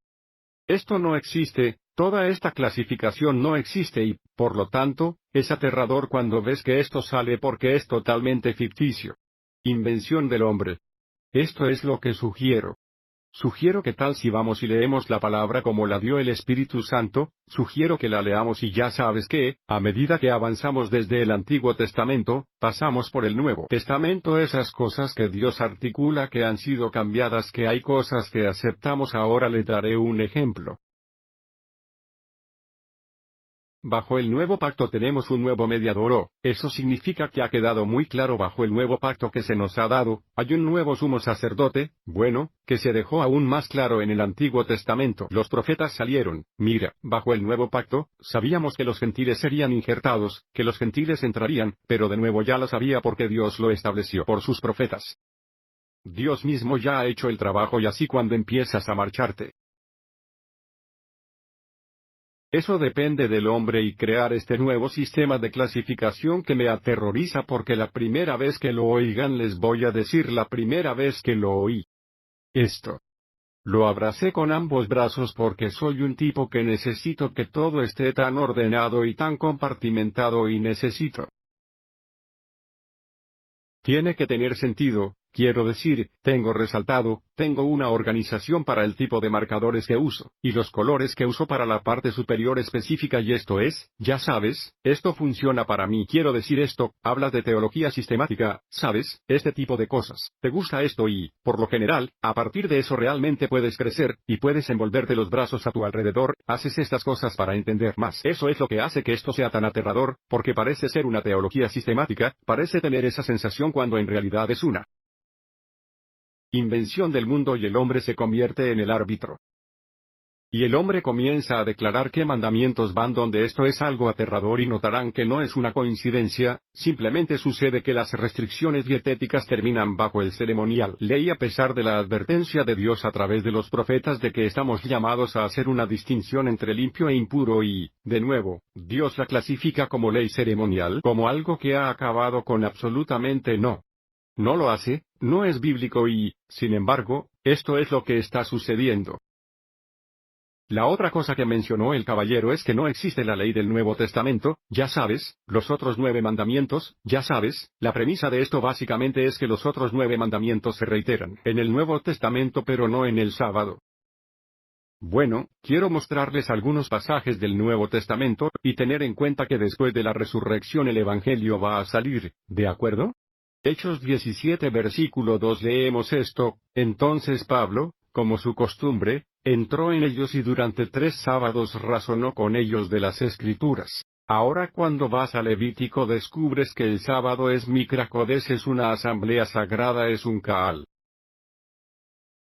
Esto no existe, toda esta clasificación no existe y, por lo tanto, es aterrador cuando ves que esto sale porque es totalmente ficticio. Invención del hombre. Esto es lo que sugiero. Sugiero que tal si vamos y leemos la palabra como la dio el Espíritu Santo, sugiero que la leamos y ya sabes que, a medida que avanzamos desde el Antiguo Testamento, pasamos por el Nuevo Testamento esas cosas que Dios articula que han sido cambiadas que hay cosas que aceptamos ahora le daré un ejemplo. Bajo el nuevo pacto tenemos un nuevo mediador. Eso significa que ha quedado muy claro bajo el nuevo pacto que se nos ha dado, hay un nuevo sumo sacerdote, bueno, que se dejó aún más claro en el Antiguo Testamento. Los profetas salieron, mira, bajo el nuevo pacto, sabíamos que los gentiles serían injertados, que los gentiles entrarían, pero de nuevo ya lo sabía porque Dios lo estableció por sus profetas. Dios mismo ya ha hecho el trabajo y así cuando empiezas a marcharte. Eso depende del hombre y crear este nuevo sistema de clasificación que me aterroriza porque la primera vez que lo oigan les voy a decir la primera vez que lo oí. Esto. Lo abracé con ambos brazos porque soy un tipo que necesito que todo esté tan ordenado y tan compartimentado y necesito. Tiene que tener sentido, quiero decir, tengo resaltado, tengo una organización para el tipo de marcadores que uso, y los colores que uso para la parte superior específica y esto es, ya sabes, esto funciona para mí. Quiero decir esto, hablas de teología sistemática, sabes, este tipo de cosas, te gusta esto y, por lo general, a partir de eso realmente puedes crecer, y puedes envolverte los brazos a tu alrededor, haces estas cosas para entender más. Eso es lo que hace que esto sea tan aterrador, porque parece ser una teología sistemática, parece tener esa sensación cuando en realidad es una invención del mundo y el hombre se convierte en el árbitro. Y el hombre comienza a declarar qué mandamientos van donde esto es algo aterrador y notarán que no es una coincidencia, simplemente sucede que las restricciones dietéticas terminan bajo el ceremonial ley a pesar de la advertencia de Dios a través de los profetas de que estamos llamados a hacer una distinción entre limpio e impuro y, de nuevo, Dios la clasifica como ley ceremonial, como algo que ha acabado con absolutamente no. No lo hace, no es bíblico y, sin embargo, esto es lo que está sucediendo. La otra cosa que mencionó el caballero es que no existe la ley del Nuevo Testamento, ya sabes, los otros 9 mandamientos, ya sabes, la premisa de esto básicamente es que los otros 9 mandamientos se reiteran en el Nuevo Testamento pero no en el sábado. Bueno, quiero mostrarles algunos pasajes del Nuevo Testamento, y tener en cuenta que después de la resurrección el Evangelio va a salir, ¿de acuerdo? Hechos 17 versículo 2 leemos esto, entonces Pablo, como su costumbre, entró en ellos y durante 3 sábados razonó con ellos de las Escrituras. Ahora cuando vas a Levítico descubres que el sábado es Micra Kodesh, es una asamblea sagrada, es un Kaal.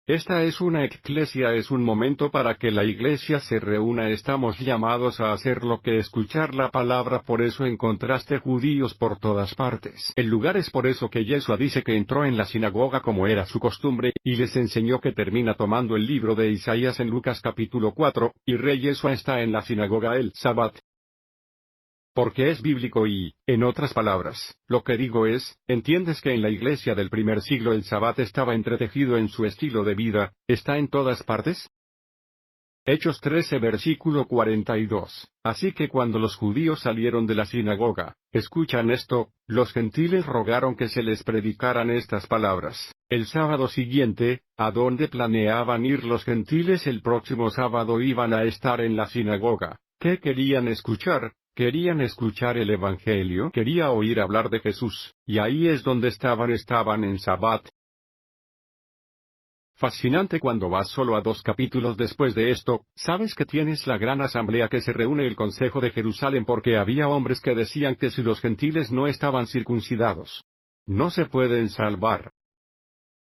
Esta es una eclesia, es un momento para que la iglesia se reúna, estamos llamados a hacer lo que escuchar la palabra, por eso encontraste judíos por todas partes. El lugar es por eso que Yeshua dice que entró en la sinagoga como era su costumbre, y les enseñó que termina tomando el libro de Isaías en Lucas capítulo 4, y Rey Yeshua está en la sinagoga el Sabbat. Porque es bíblico y, en otras palabras, lo que digo es, ¿entiendes que en la iglesia del primer siglo el Sabbat estaba entretejido en su estilo de vida, está en todas partes? Hechos 13 versículo 42. Así que cuando los judíos salieron de la sinagoga, escuchan esto, los gentiles rogaron que se les predicaran estas palabras. El sábado siguiente, ¿a dónde planeaban ir los gentiles? El próximo sábado iban a estar en la sinagoga. ¿Qué querían escuchar? Querían escuchar el Evangelio, quería oír hablar de Jesús, y ahí es donde estaban en Sabbat. Fascinante cuando vas solo a 2 capítulos después de esto, sabes que tienes la gran asamblea que se reúne el Consejo de Jerusalén porque había hombres que decían que si los gentiles no estaban circuncidados, no se pueden salvar.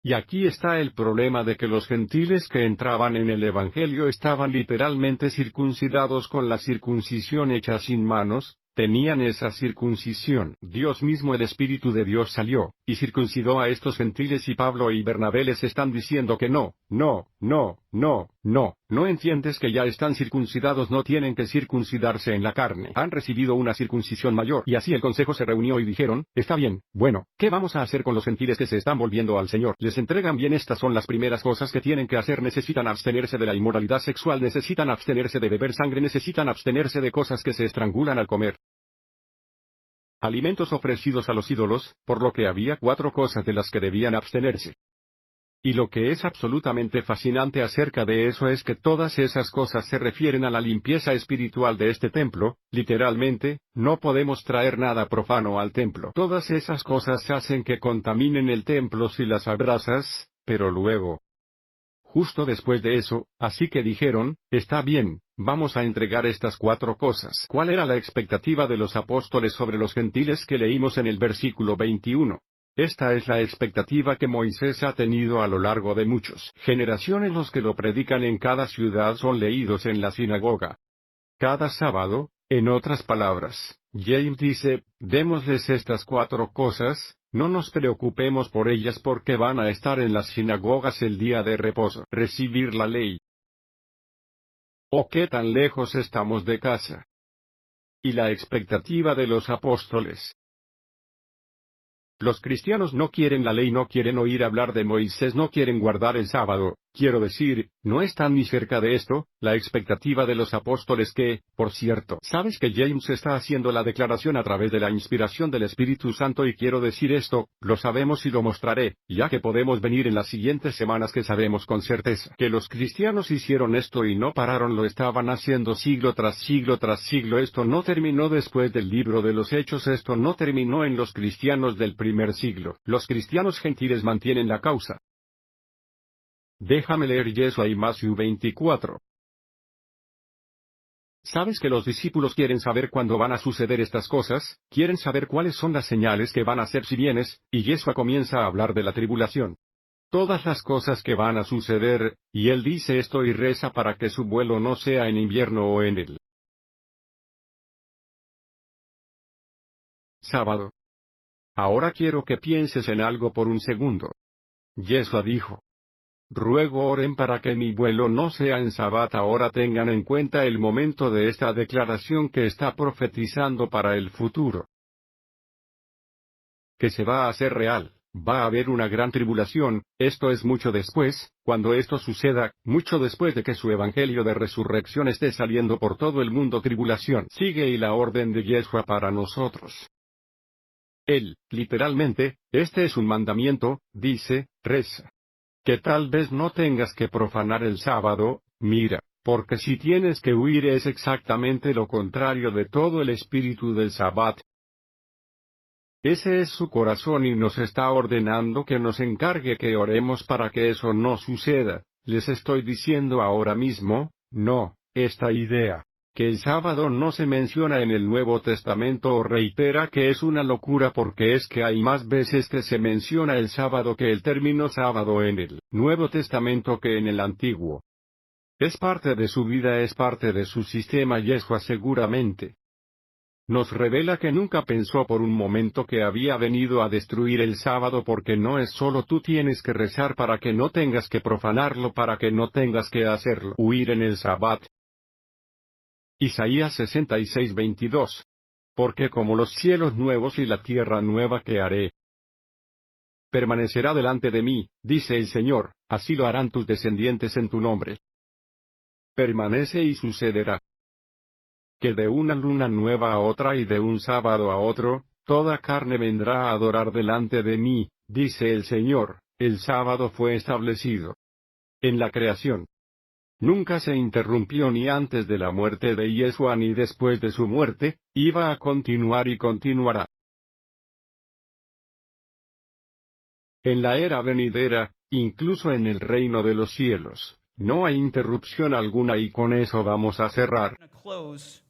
Y aquí está el problema de que los gentiles que entraban en el Evangelio estaban literalmente circuncidados con la circuncisión hecha sin manos, tenían esa circuncisión. Dios mismo, el Espíritu de Dios salió, y circuncidó a estos gentiles y Pablo y Bernabé les están diciendo que no, no entiendes que ya están circuncidados, no tienen que circuncidarse en la carne. Han recibido una circuncisión mayor. Y así el consejo se reunió y dijeron, está bien, bueno, ¿qué vamos a hacer con los gentiles que se están volviendo al Señor? Les entregan bien, estas son las primeras cosas que tienen que hacer, necesitan abstenerse de la inmoralidad sexual, necesitan abstenerse de beber sangre, necesitan abstenerse de cosas que se estrangulan al comer. Alimentos ofrecidos a los ídolos, por lo que había 4 cosas de las que debían abstenerse. Y lo que es absolutamente fascinante acerca de eso es que todas esas cosas se refieren a la limpieza espiritual de este templo, literalmente, no podemos traer nada profano al templo. Todas esas cosas hacen que contaminen el templo si las abrazas, pero luego, justo después de eso, así que dijeron, está bien, vamos a entregar estas 4 cosas. ¿Cuál era la expectativa de los apóstoles sobre los gentiles que leímos en el versículo 21? Esta es la expectativa que Moisés ha tenido a lo largo de muchas generaciones. Los que lo predican en cada ciudad son leídos en la sinagoga cada sábado. En otras palabras, James dice, démosles estas 4 cosas, no nos preocupemos por ellas porque van a estar en las sinagogas el día de reposo. Recibir la ley. ¿O qué tan lejos estamos de casa? Y la expectativa de los apóstoles. Los cristianos no quieren la ley, no quieren oír hablar de Moisés, no quieren guardar el sábado. Quiero decir, no están ni cerca de esto. La expectativa de los apóstoles que, por cierto, sabes que James está haciendo la declaración a través de la inspiración del Espíritu Santo, y quiero decir esto, lo sabemos y lo mostraré, ya que podemos venir en las siguientes semanas, que sabemos con certeza que los cristianos hicieron esto y no pararon, lo estaban haciendo siglo tras siglo tras siglo. Esto no terminó después del libro de los Hechos, esto no terminó en los cristianos del primer siglo. Los cristianos gentiles mantienen la causa. Déjame leer Yeshua y Matthew 24. ¿Sabes que los discípulos quieren saber cuándo van a suceder estas cosas? Quieren saber cuáles son las señales que van a ser si vienes, y Yeshua comienza a hablar de la tribulación. Todas las cosas que van a suceder, y él dice esto y reza para que su vuelo no sea en invierno o en el sábado. Ahora quiero que pienses en algo por un segundo. Yeshua dijo, ruego oren para que mi vuelo no sea en Sabbat. Ahora tengan en cuenta el momento de esta declaración que está profetizando para el futuro, que se va a hacer real. Va a haber una gran tribulación. Esto es mucho después, cuando esto suceda, mucho después de que su evangelio de resurrección esté saliendo por todo el mundo. Tribulación sigue, y la orden de Yeshua para nosotros. Él, literalmente, este es un mandamiento, dice, reza. Que tal vez no tengas que profanar el sábado, mira, porque si tienes que huir es exactamente lo contrario de todo el espíritu del Sabbat. Ese es su corazón y nos está ordenando que nos encargue que oremos para que eso no suceda. Les estoy diciendo ahora mismo, no, esta idea, que el sábado no se menciona en el Nuevo Testamento, o reitera que es una locura, porque es que hay más veces que se menciona el sábado que el término sábado en el Nuevo Testamento que en el Antiguo. Es parte de su vida, es parte de su sistema. Yeshua seguramente nos revela que nunca pensó por un momento que había venido a destruir el sábado, porque no es solo tú tienes que rezar para que no tengas que profanarlo, para que no tengas que hacerlo huir en el Sabbat. Isaías 66:22. Porque como los cielos nuevos y la tierra nueva que haré, permanecerá delante de mí, dice el Señor, así lo harán tus descendientes en tu nombre. Permanece y sucederá que de una luna nueva a otra y de un sábado a otro, toda carne vendrá a adorar delante de mí, dice el Señor. El sábado fue establecido en la creación. Nunca se interrumpió, ni antes de la muerte de Yeshua ni después de su muerte. Iba a continuar y continuará. En la era venidera, incluso en el reino de los cielos, no hay interrupción alguna, y con eso vamos a cerrar. Close